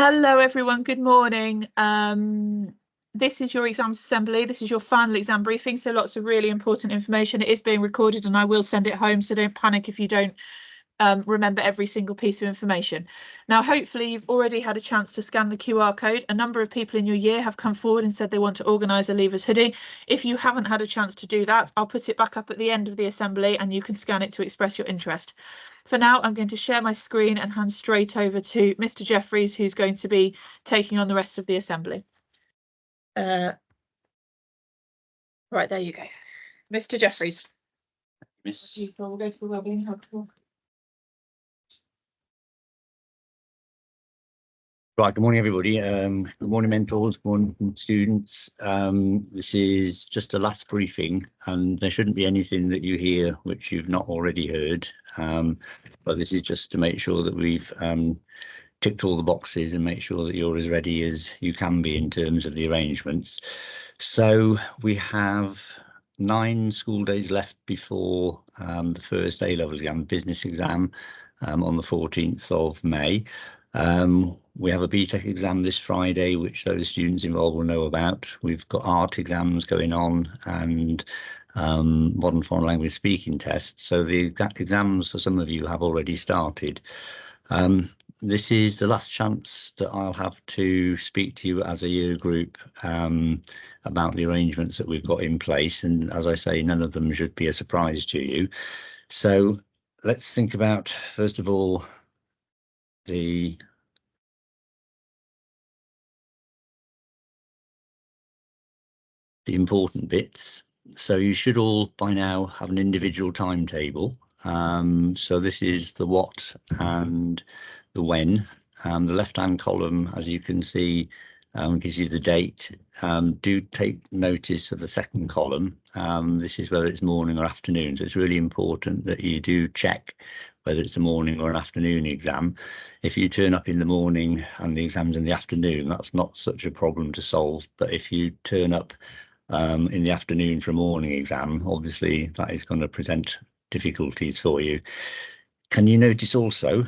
Hello everyone, good morning. This is your exams assembly. This is your final exam briefing, so lots of really important information. It is being recorded and I will send it home, so don't panic if you don't remember every single piece of information. Now, hopefully you've already had a chance to scan the QR code. A number of people in your year have come forward and said they want to organise a Leavers hoodie. If you haven't had a chance to do that, I'll put it back up at the end of the assembly and you can scan it to express your interest. For now, I'm going to share my screen and hand straight over to Mr. Jeffries, who's going to be taking on the rest of the assembly. Right, there you go. Mr. Jeffries. We'll go to the Wellbeing Hub. Right, good morning, everybody. Good morning, mentors, good morning, students. This is just a last briefing, and there shouldn't be anything that you hear which you've not already heard. But this is just to make sure that we've ticked all the boxes and make sure that you're as ready as you can be in terms of the arrangements. So we have 9 school days left before the first A-level exam, business exam, on the 14th of May. We have a BTEC exam this Friday, which those students involved will know about. We've got art exams going on and modern foreign language speaking tests. So the exams for some of you have already started. This is the last chance that I'll have to speak to you as a year group about the arrangements that we've got in place. And as I say, none of them should be a surprise to you. So let's think about, first of all, the important bits. So you should all by now have an individual timetable. So this is the what and the when. The left-hand column, as you can see, gives you the date. Do take notice of the second column. This is whether it's morning or afternoon. So it's really important that you do check whether it's a morning or an afternoon exam. If you turn up in the morning and the exam's in the afternoon, that's not such a problem to solve. But if you turn up in the afternoon for a morning exam, obviously that is going to present difficulties for you. Can you notice also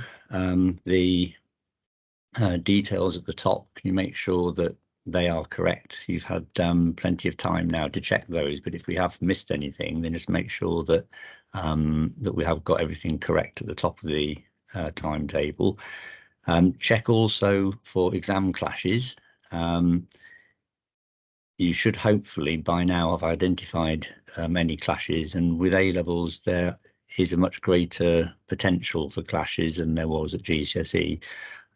the details at the top? Can you make sure that they are correct? You've had plenty of time now to check those, but if we have missed anything, then just make sure that that we have got everything correct at the top of the timetable. Check also for exam clashes. You should hopefully by now have identified any clashes, and with A-levels there is a much greater potential for clashes than there was at GCSE.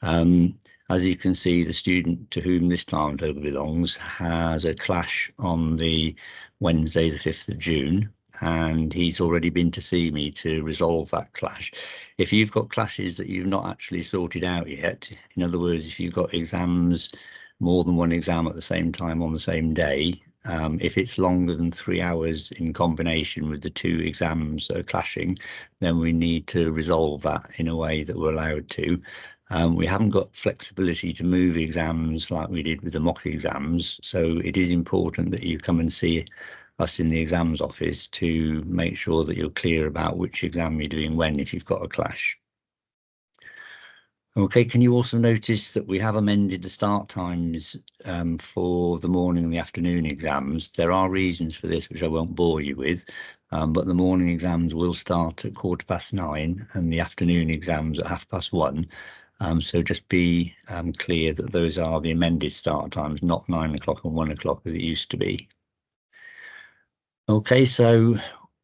As you can see, the student to whom this timetable belongs has a clash on the Wednesday the 5th of June, and he's already been to see me to resolve that clash. If you've got clashes that you've not actually sorted out yet, in other words, if you've got exams, more than one exam at the same time on the same day, if it's longer than 3 hours in combination with the 2 exams that are clashing, then we need to resolve that in a way that we're allowed to. We haven't got flexibility to move exams like we did with the mock exams, so it is important that you come and see us in the exams office to make sure that you're clear about which exam you're doing when, if you've got a clash. Okay, can you also notice that we have amended the start times for the morning and the afternoon exams? There are reasons for this, which I won't bore you with, but the morning exams will start at 9:15 and the afternoon exams at 1:30. So just be clear that those are the amended start times, not 9 o'clock and 1 o'clock as it used to be. Okay, so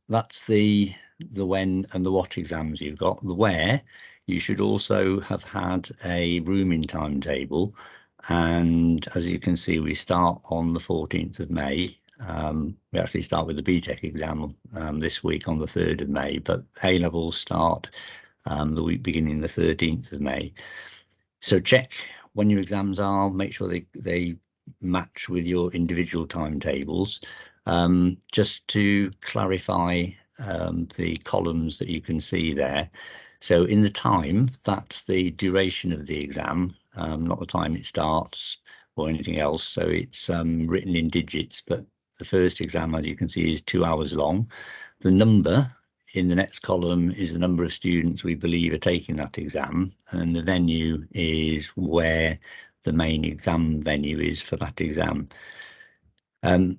that's the when and the what exams you've got. The where, you should also have had a rooming timetable, and as you can see, we start on the 14th of May. We actually start with the BTEC exam this week on the 3rd of May, but A-levels start the week beginning the 13th of May. So check when your exams are, make sure they match with your individual timetables. Just to clarify the columns that you can see there. So in the time, that's the duration of the exam, not the time it starts or anything else. So it's written in digits, but the first exam, as you can see, is 2 hours long. The number in the next column is the number of students we believe are taking that exam, and the venue is where the main exam venue is for that exam. The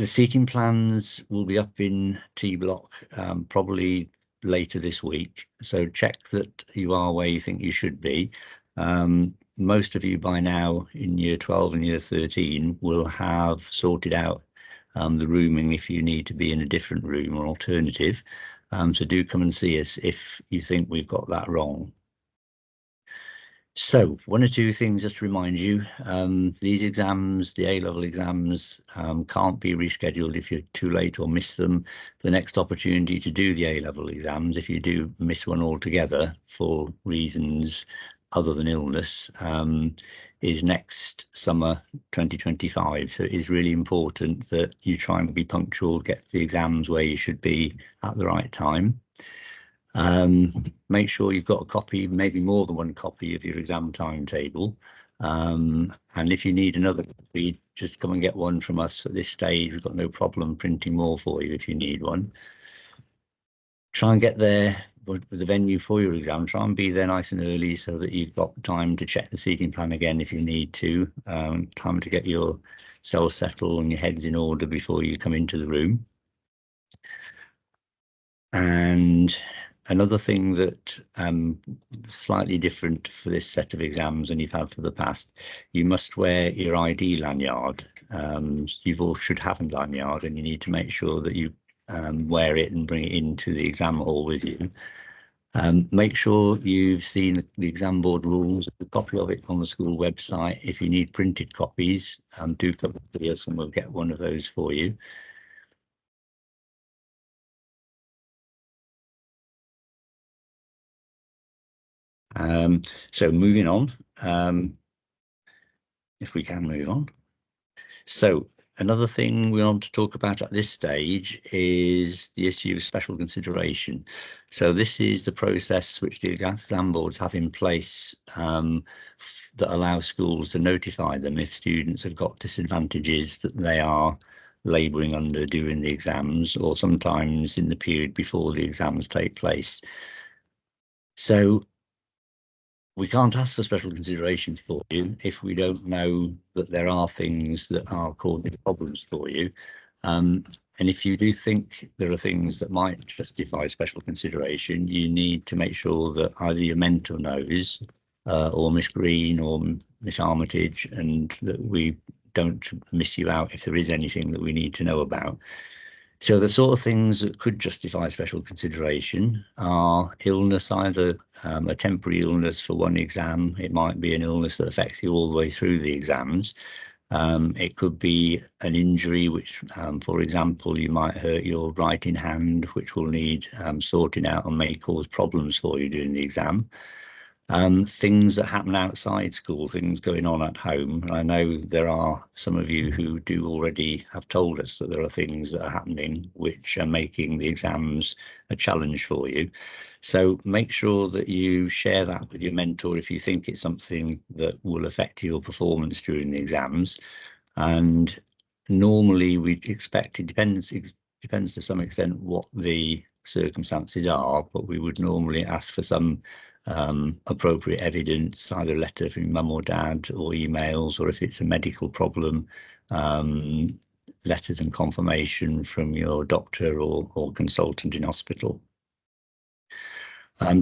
seating plans will be up in T Block probably later this week, so check that you are where you think you should be. Most of you by now in year 12 and year 13 will have sorted out the rooming if you need to be in a different room or alternative. So do come and see us if you think we've got that wrong. So one or two things just to remind you, these exams, the A-level exams, can't be rescheduled if you're too late or miss them. The next opportunity to do the A-level exams, if you do miss one altogether for reasons other than illness, is next summer 2025. So it is really important that you try and be punctual, get the exams where you should be at the right time. Make sure you've got a copy, maybe more than one copy of your exam timetable. And if you need another copy, just come and get one from us at this stage. We've got no problem printing more for you if you need one. Try and get there with the venue for your exam. Try and be there nice and early so that you've got time to check the seating plan again if you need to. Time to get yourselves settled and your heads in order before you come into the room. And another thing that slightly different for this set of exams than you've had for the past, you must wear your ID lanyard. You all should have a lanyard, and you need to make sure that you wear it and bring it into the exam hall with you. Make sure you've seen the exam board rules, a copy of it on the school website. If you need printed copies, do come to us and we'll get one of those for you. So moving on, if we can move on. So another thing we want to talk about at this stage is the issue of special consideration. So this is the process which the exam boards have in place that allow schools to notify them if students have got disadvantages that they are labouring under during the exams, or sometimes in the period before the exams take place. So we can't ask for special consideration for you if we don't know that there are things that are causing problems for you. And if you do think there are things that might justify special consideration, you need to make sure that either your mentor knows, or Miss Green or Miss Armitage, and that we don't miss you out if there is anything that we need to know about. So the sort of things that could justify special consideration are illness, either a temporary illness for one exam. It might be an illness that affects you all the way through the exams. It could be an injury which, for example, you might hurt your writing hand, which will need sorting out and may cause problems for you during the exam. Things that happen outside school, things going on at home. And I know there are some of you who do already have told us that there are things that are happening which are making the exams a challenge for you. So make sure that you share that with your mentor if you think it's something that will affect your performance during the exams. And normally we'd expect, it depends to some extent what the circumstances are, but we would normally ask for some appropriate evidence, either a letter from mum or dad or emails, or if it's a medical problem, letters and confirmation from your doctor or consultant in hospital.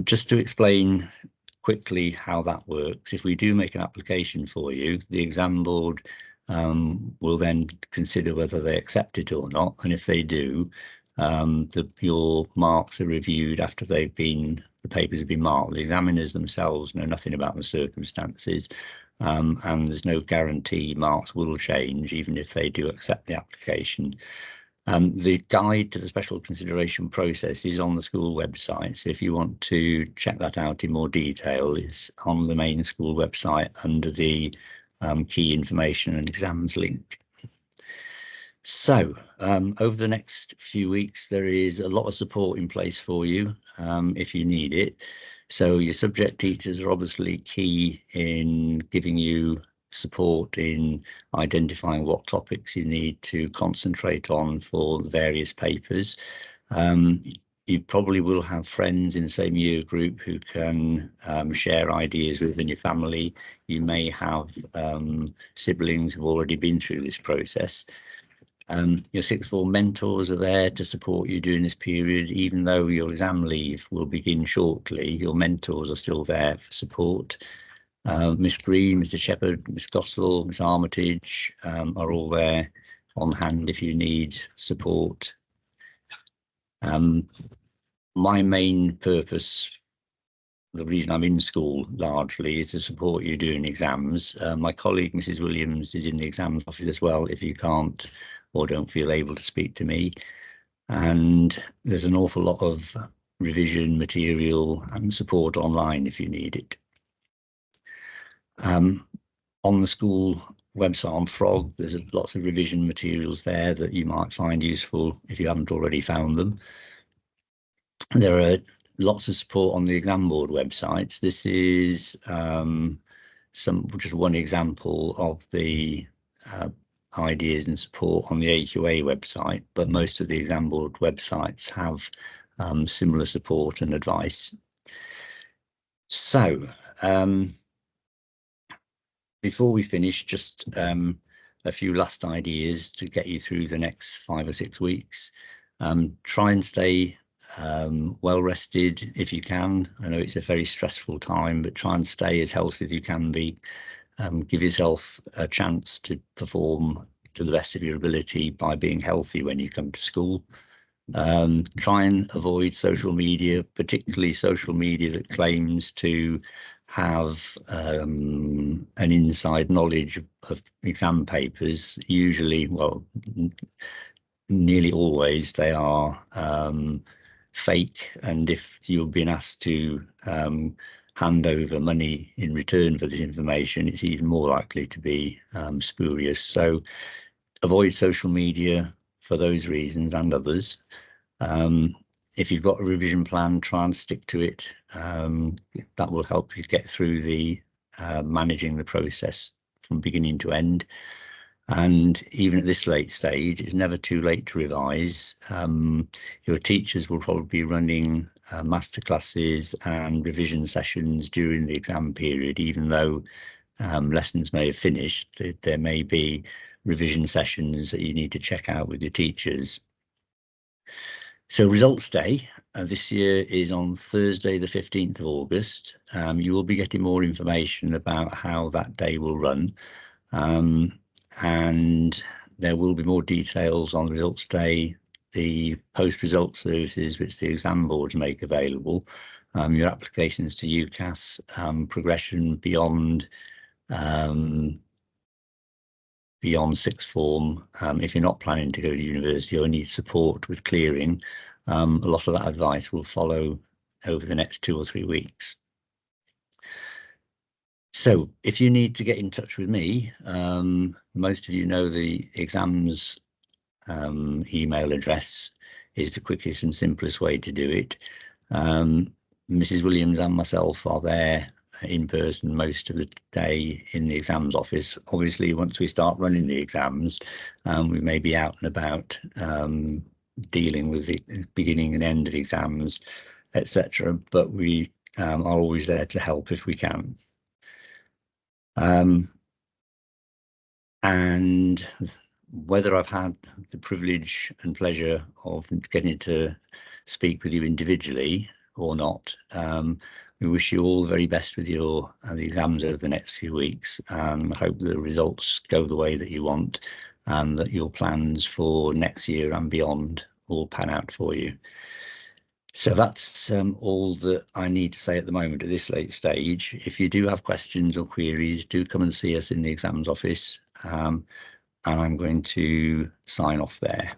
Just to explain quickly how that works, if we do make an application for you, the exam board will then consider whether they accept it or not, and if they do, your marks are reviewed after the papers have been marked. The examiners themselves know nothing about the circumstances, and there's no guarantee marks will change even if they do accept the application. The guide to the special consideration process is on the school website, so if you want to check that out in more detail, it's on the main school website under the key information and exams link. So over the next few weeks, there is a lot of support in place for you if you need it. So your subject teachers are obviously key in giving you support in identifying what topics you need to concentrate on for the various papers. You probably will have friends in the same year group who can share ideas within your family. You may have siblings who've already been through this process. Your sixth form mentors are there to support you during this period. Even though your exam leave will begin shortly, your mentors are still there for support. Miss Green, Mr. Shepherd, Miss Gospel, Miss Armitage are all there on hand if you need support. My main purpose, the reason I'm in school largely, is to support you during exams. My colleague, Mrs. Williams, is in the exams office as well if you can't or don't feel able to speak to me. And there's an awful lot of revision material and support online if you need it. On the school website on Frog, there's lots of revision materials there that you might find useful if you haven't already found them. There are lots of support on the exam board websites. This is just one example of the ideas and support on the AQA website, but most of the exam board websites have similar support and advice. So before we finish, just a few last ideas to get you through the next 5 or 6 weeks. Try and stay well rested if you can. I know it's a very stressful time, but try and stay as healthy as you can be. Give yourself a chance to perform to the best of your ability by being healthy when you come to school. Try and avoid social media, particularly social media that claims to have an inside knowledge of exam papers. Usually, well, nearly always they are fake, and if you've been asked to hand over money in return for this information, it's even more likely to be spurious. So avoid social media for those reasons and others. If you've got a revision plan, try and stick to it. That will help you get through the managing the process from beginning to end. And even at this late stage, it's never too late to revise. Your teachers will probably be running masterclasses and revision sessions during the exam period, even though lessons may have finished. There may be revision sessions that you need to check out with your teachers. So results day this year is on Thursday, the 15th of August. You will be getting more information about how that day will run. And there will be more details on the results day, the post-result services which the exam boards make available, your applications to UCAS, progression beyond sixth form. If you're not planning to go to university or need support with clearing, a lot of that advice will follow over the next 2 or 3 weeks. So if you need to get in touch with me, most of you know the exams email address is the quickest and simplest way to do it. Mrs. Williams and myself are there in person most of the day in the exams office. Obviously, once we start running the exams, we may be out and about dealing with the beginning and end of exams, etc. But we are always there to help if we can. And whether I've had the privilege and pleasure of getting to speak with you individually or not, we wish you all the very best with your the exams over the next few weeks. I hope the results go the way that you want and that your plans for next year and beyond all pan out for you. So that's all that I need to say at the moment at this late stage. If you do have questions or queries, do come and see us in the exams office, and I'm going to sign off there.